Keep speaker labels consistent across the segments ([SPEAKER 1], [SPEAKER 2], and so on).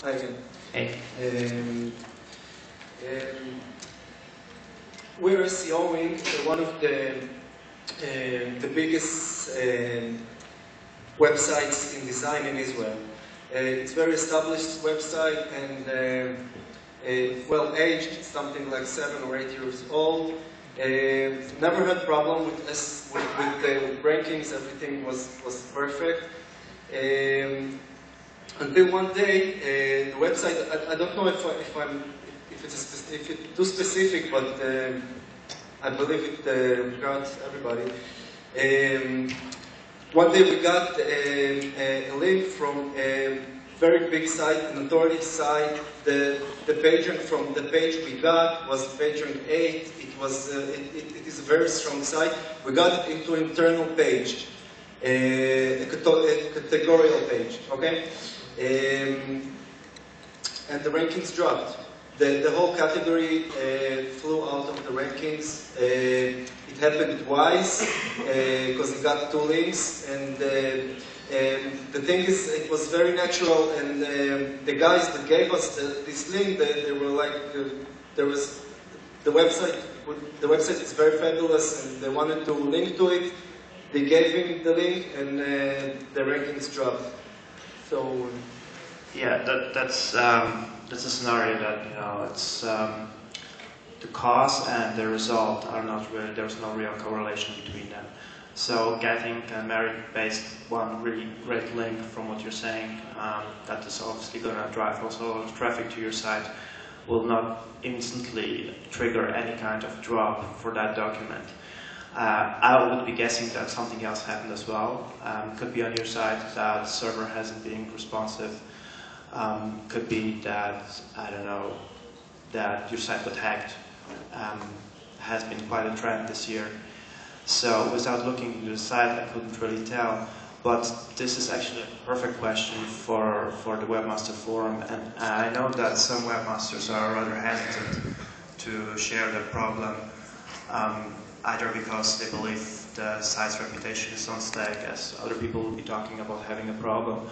[SPEAKER 1] Hi again.
[SPEAKER 2] Hey.
[SPEAKER 1] We're SEOing one of the biggest websites in design in Israel. It's a very established website and well aged, something like 7 or 8 years old. Never had problem with rankings. Everything was perfect. Until one day, the website, I don't know if it's too specific, but I believe it got everybody. One day we got a link from a very big site, an authority site. The page rank from the page we got was page rank 8. It is a very strong site. We got it into internal page, a categorical page. Okay. And the rankings dropped. The whole category flew out of the rankings. It happened twice because it got 2 links. And the thing is, it was very natural. And the guys that gave us this link, they were like, the website is very fabulous, and they wanted to link to it. They gave him the link, and the rankings dropped. So
[SPEAKER 2] yeah, that's a scenario that it's the cause and the result are not really, there's no real correlation between them. So getting a merit-based one really great link from what you're saying, that is obviously going to drive also a lot of traffic to your site, will not instantly trigger any kind of drop for that document. I would be guessing that something else happened as well. Could be on your side that the server hasn't been responsive. Could be that, I don't know, that your site got hacked. Has been quite a trend this year. So without looking into the site, I couldn't really tell. But this is actually a perfect question for the Webmaster Forum. And I know that some webmasters are rather hesitant to share their problem. Either because they believe the site's reputation is on stake, as other people will be talking about having a problem,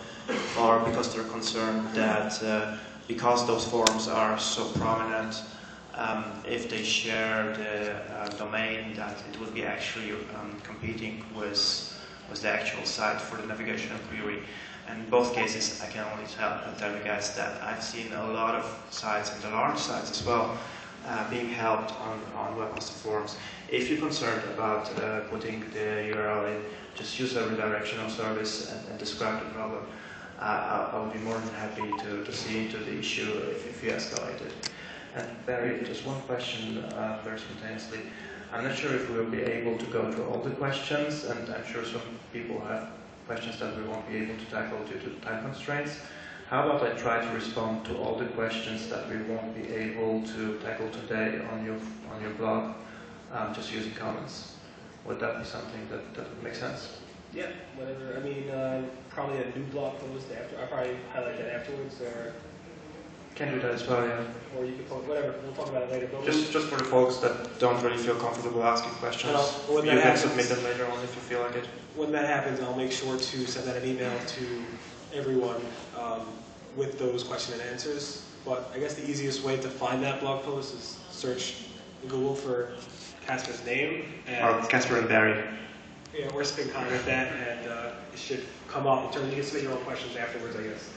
[SPEAKER 2] or because they're concerned that because those forums are so prominent, if they share the domain, that it would be actually competing with the actual site for the navigational query. And in both cases, I can only tell you guys that I've seen a lot of sites, and the large sites as well, being helped on Webmaster Forums. If you're concerned about putting the URL in, just use a redirectional service and describe the problem. I would be more than happy to see into the issue if you escalate it. And Barry, just one question very spontaneously. I'm not sure if we will be able to go through all the questions, and I'm sure some people have questions that we won't be able to tackle due to time constraints. How about I try to respond to all the questions that we won't be able to tackle today on your blog, just using comments? Would that be something that would make sense?
[SPEAKER 3] Yeah, whatever. I mean, probably a new blog post after. I'll probably highlight that afterwards, or
[SPEAKER 2] Can do that as well, yeah.
[SPEAKER 3] Or you can post whatever. We'll talk about it later. But
[SPEAKER 2] just for the folks that don't really feel comfortable asking questions, you can submit them later on if you feel like it.
[SPEAKER 3] When that happens, I'll make sure to send out an email to everyone with those question and answers. But I guess the easiest way to find that blog post is search in Google for Casper's name.
[SPEAKER 2] Or Casper and Barry.
[SPEAKER 3] Yeah, or spin contact that, and it should come up. In terms, you can submit your own questions afterwards, I guess.